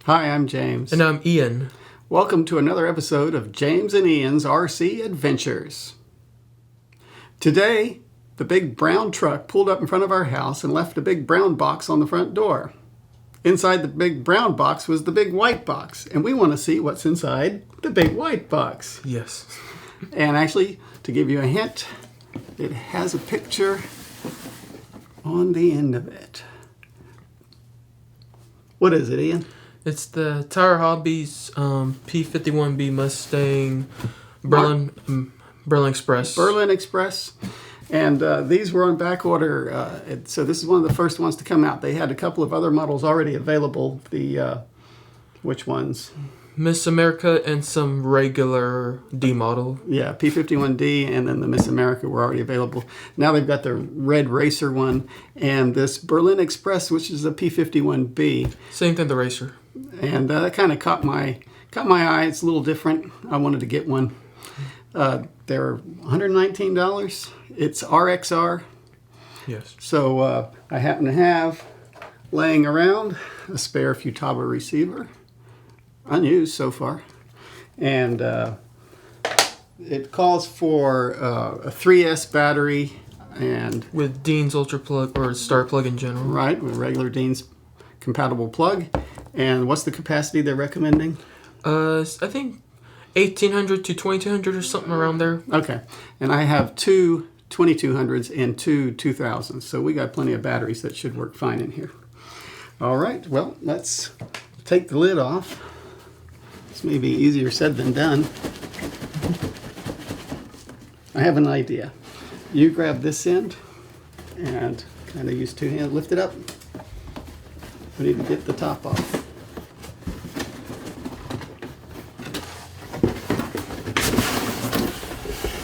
Hi, I'm James. And I'm Ian. Welcome to another episode of James and Ian's RC Adventures. Today, the big brown truck pulled up in front of our house and left a big brown box on the front door. Inside the big brown box was the big white box, and we want to see what's inside the big white box. Yes. And actually, to give you a hint, it has a picture on the end of it. What is it, Ian? It's the Tower Hobbies P51B Mustang Berlin Express. Berlin Express. And these were on back order. So this is one of the first ones to come out. They had a couple of other models already available. Which ones? Miss America and some regular D model. Yeah, P51D and then the Miss America were already available. Now they've got the Red Racer one and this Berlin Express, which is a P51B. Same thing, the Racer. And that kind of caught my eye. It's a little different. I wanted to get one. They're $119. It's RXR. Yes. So I happen to have laying around a spare Futaba receiver, unused so far, and it calls for a 3S battery and with Dean's Ultra Plug or Star Plug in general. Right, with regular Dean's compatible plug. And what's the capacity they're recommending? I think 1800 to 2200 or something around there. Okay, and I have two 2200s and two 2000s, so we got plenty of batteries that should work fine in here. All right, well, let's take the lid off. This may be easier said than done. I have an idea. You grab this end and kind of use two hands, lift it up. We need to get the top off.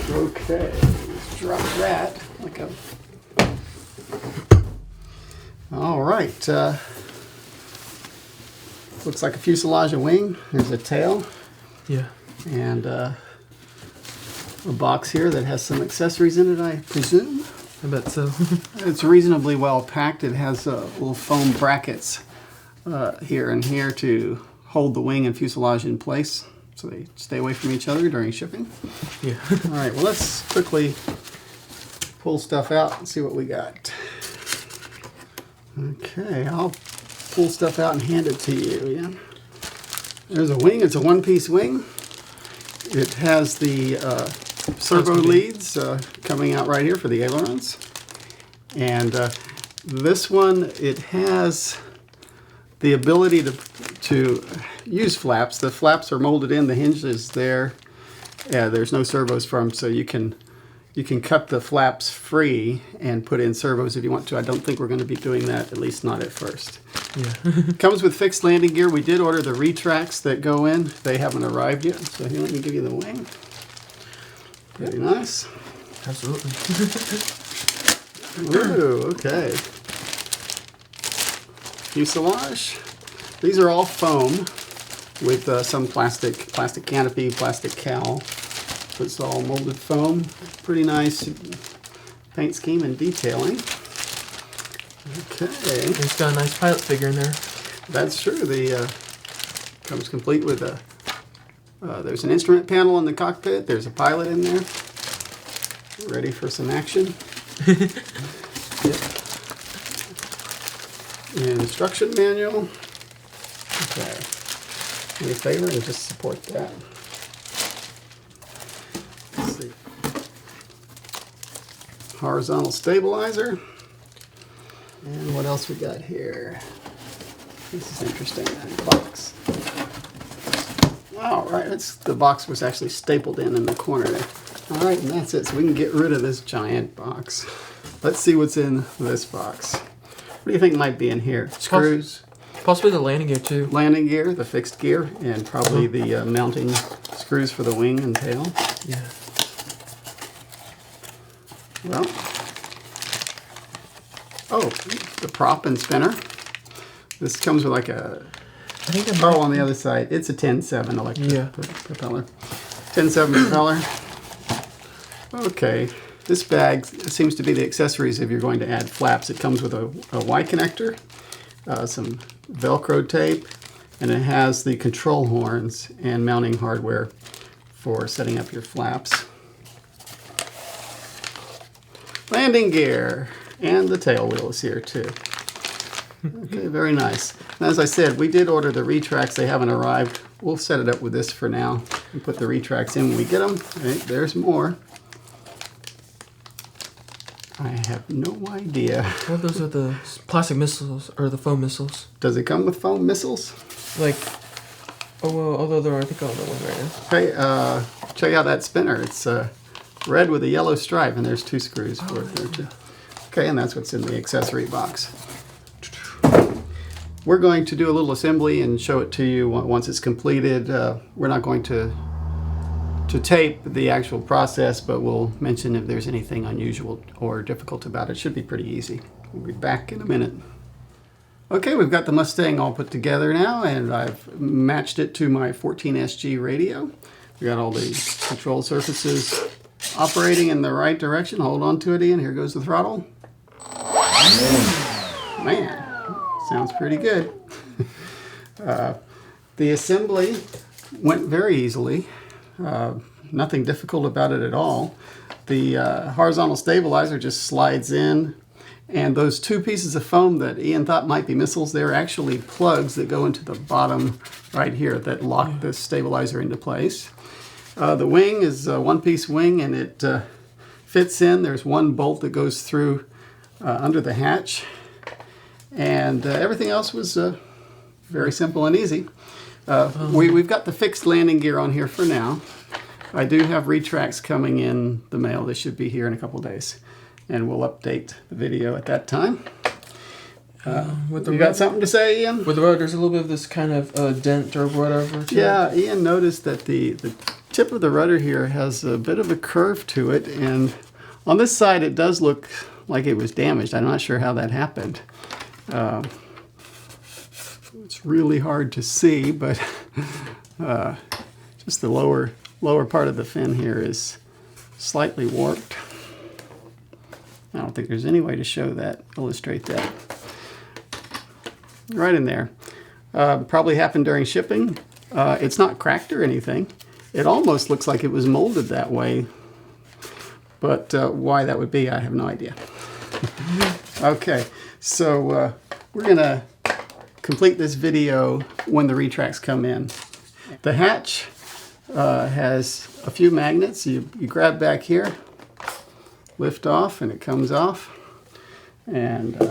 Okay, let's drop that like a... All right, looks like a fuselage, a wing. There's a tail. Yeah. And a box here that has some accessories in it, I presume. I bet so. It's reasonably well packed. It has little foam brackets here and here to hold the wing and fuselage in place so they stay away from each other during shipping. Yeah. All right, well, let's quickly pull stuff out and see what we got. Okay, I'll pull stuff out and hand it to you, Ian. There's a wing. It's a one-piece wing. It has the servo leads coming out right here for the ailerons. And this one, it has the ability to use flaps. The flaps are molded in, the hinge is there. There's no servos for them, so you can cut the flaps free and put in servos if you want to. I don't think we're going to be doing that, at least not at first. Yeah. Comes with fixed landing gear. We did order the Retracts that go in. They haven't arrived yet, so here, let me give you the wing. Very nice. Absolutely. Ooh, okay. Fuselage. These are all foam with some plastic canopy, plastic cowl. So it's all molded foam. Pretty nice paint scheme and detailing. Okay. It's got a nice pilot figure in there. That's true. The comes complete with a. There's an instrument panel in the cockpit. There's a pilot in there. Ready for some action. Yep. Instruction manual. Okay. Do me a favor and just support that. Let's see. Horizontal stabilizer. And what else we got here? This is interesting. That box. All right, the box was actually stapled in the corner there. All right, and that's it. So we can get rid of this giant box. Let's see what's in this box. What do you think might be in here? Screws? Possibly the landing gear too. Landing gear, the fixed gear, and probably the mounting screws for the wing and tail. Yeah. Well, oh, the prop and spinner. This comes with like a... I think on the other side. It's a 10.7 electric propeller. 10.7 propeller. Okay. This bag seems to be the accessories if you're going to add flaps. It comes with a Y connector, some Velcro tape, and it has the control horns and mounting hardware for setting up your flaps. Landing gear, and the tail wheel is here too. Okay, very nice. And as I said, we did order the Retracts. They haven't arrived. We'll set it up with this for now and put the Retracts in when we get them. Right, there's more. I have no idea. Well, those are the plastic missiles, or the foam missiles. Does it come with foam missiles? Like, oh, well, although there are, I think, on the one right now. Hey, check out that spinner. It's red with a yellow stripe, and there's 2 screws for it there too. Okay, and that's what's in the accessory box. We're going to do a little assembly and show it to you once it's completed. We're not going to tape the actual process, but we'll mention if there's anything unusual or difficult about it. It should be pretty easy. We'll be back in a minute. Okay, we've got the Mustang all put together now, and I've matched it to my 14SG radio. We got all the control surfaces operating in the right direction. Hold on to it, Ian. Here goes the throttle. Man, sounds pretty good. The assembly went very easily. Nothing difficult about it at all. The horizontal stabilizer just slides in, and those 2 pieces of foam that Ian thought might be missiles, they're actually plugs that go into the bottom right here that lock the stabilizer into place. The wing is a 1-piece wing, and it fits in. There's 1 bolt that goes through under the hatch, and everything else was very simple and easy. We've got the fixed landing gear on here for now. I do have Retracts coming in the mail. They should be here in a couple days, and we'll update the video at that time. You got something to say, Ian? With the road, there's a little bit of this kind of dent or whatever. Yeah, Ian noticed that the tip of the rudder here has a bit of a curve to it, and on this side it does look like it was damaged. I'm not sure how that happened. It's really hard to see, but just the lower part of the fin here is slightly warped. I don't think there's any way to illustrate that. Right in there. Probably happened during shipping. It's not cracked or anything. It almost looks like it was molded that way, but why that would be, I have no idea. Okay, so we're gonna complete this video when the Retracts come in. The hatch has a few magnets. You grab back here, lift off, and it comes off. And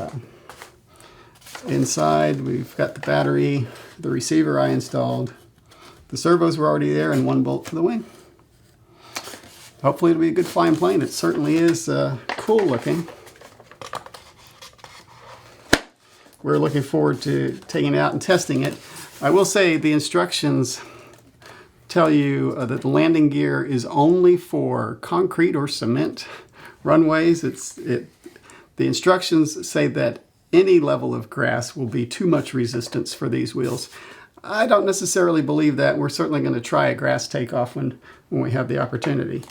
inside we've got the battery, the receiver I installed. The servos were already there, and 1 bolt for the wing. Hopefully it'll be a good flying plane. It certainly is cool looking. We're looking forward to taking it out and testing it. I will say the instructions tell you that the landing gear is only for concrete or cement runways. The instructions say that any level of grass will be too much resistance for these wheels. I don't necessarily believe that. We're certainly going to try a grass takeoff when we have the opportunity.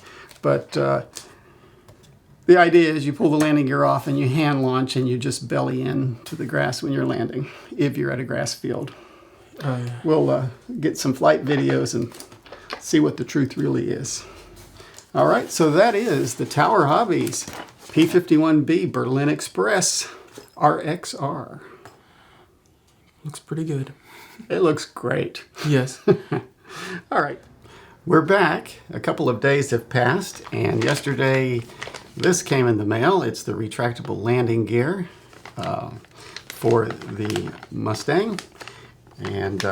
But the idea is you pull the landing gear off and you hand launch, and you just belly in to the grass when you're landing, if you're at a grass field. Oh, yeah. We'll get some flight videos and see what the truth really is. All right, so that is the Tower Hobbies P51B Berlin Express RXR. Looks pretty good. It looks great. Yes. All right, we're back. A couple of days have passed, and yesterday this came in the mail. It's the retractable landing gear for the Mustang, and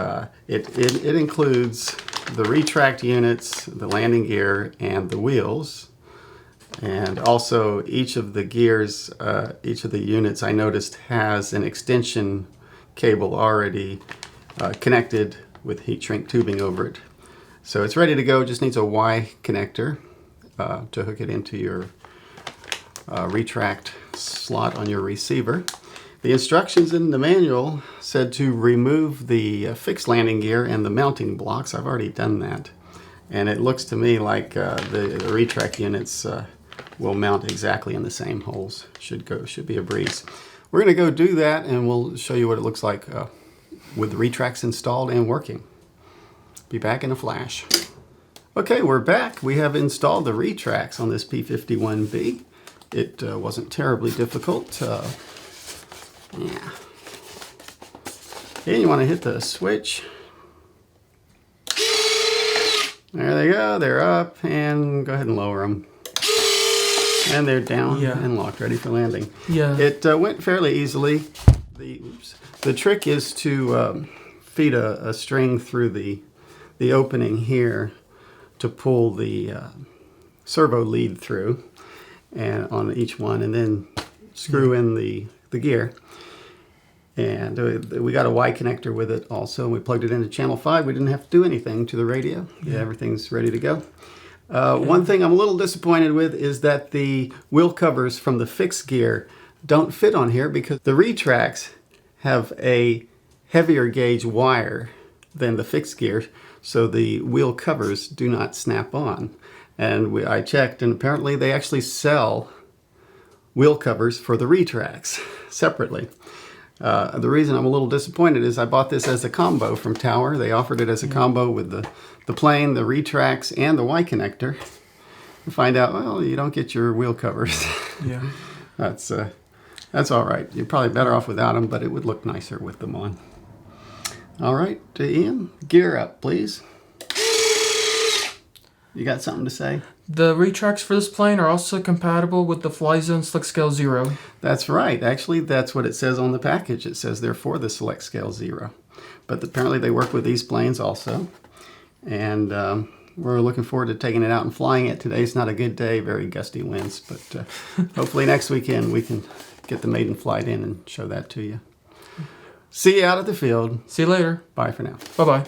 it includes the retract units, the landing gear, and the wheels. And also each of the gears, each of the units I noticed has an extension cable already connected with heat shrink tubing over it. So it's ready to go, just needs a Y connector to hook it into your retract slot on your receiver. The instructions in the manual said to remove the fixed landing gear and the mounting blocks. I've already done that. And it looks to me like the retract units will mount exactly in the same holes. Should be a breeze. We're going to go do that, and we'll show you what it looks like with the Retracts installed and working. Be back in a flash. Okay, we're back. We have installed the Retracts on this P51B. It wasn't terribly difficult. Yeah. And you want to hit the switch. There they go. They're up, and go ahead and lower them. And they're down and locked, ready for landing. Yeah. It went fairly easily. The trick is to feed a string through the opening here to pull the servo lead through, and on each one, and then screw in the gear. And we got a Y connector with it also. We plugged it into channel 5. We didn't have to do anything to the radio. Yeah, everything's ready to go. One thing I'm a little disappointed with is that the wheel covers from the fixed gear don't fit on here, because the Retracts have a heavier gauge wire than the fixed gear, so the wheel covers do not snap on. And I checked, and apparently they actually sell wheel covers for the Retracts separately. The reason I'm a little disappointed is I bought this as a combo from Tower. They offered it as a combo with the plane, the Retracts, and the Y connector. You find out, well, you don't get your wheel covers. Yeah. That's all right. You're probably better off without them, but it would look nicer with them on. All right, Ian, gear up, please. You got something to say? The Retracts for this plane are also compatible with the Fly Zone Select Scale 0. That's right. Actually, that's what it says on the package. It says they're for the Select Scale 0. But apparently they work with these planes also. And we're looking forward to taking it out and flying it. Today's not a good day, very gusty winds. But hopefully next weekend we can get the maiden flight in and show that to you. See you out at the field. See you later. Bye for now. Bye-bye.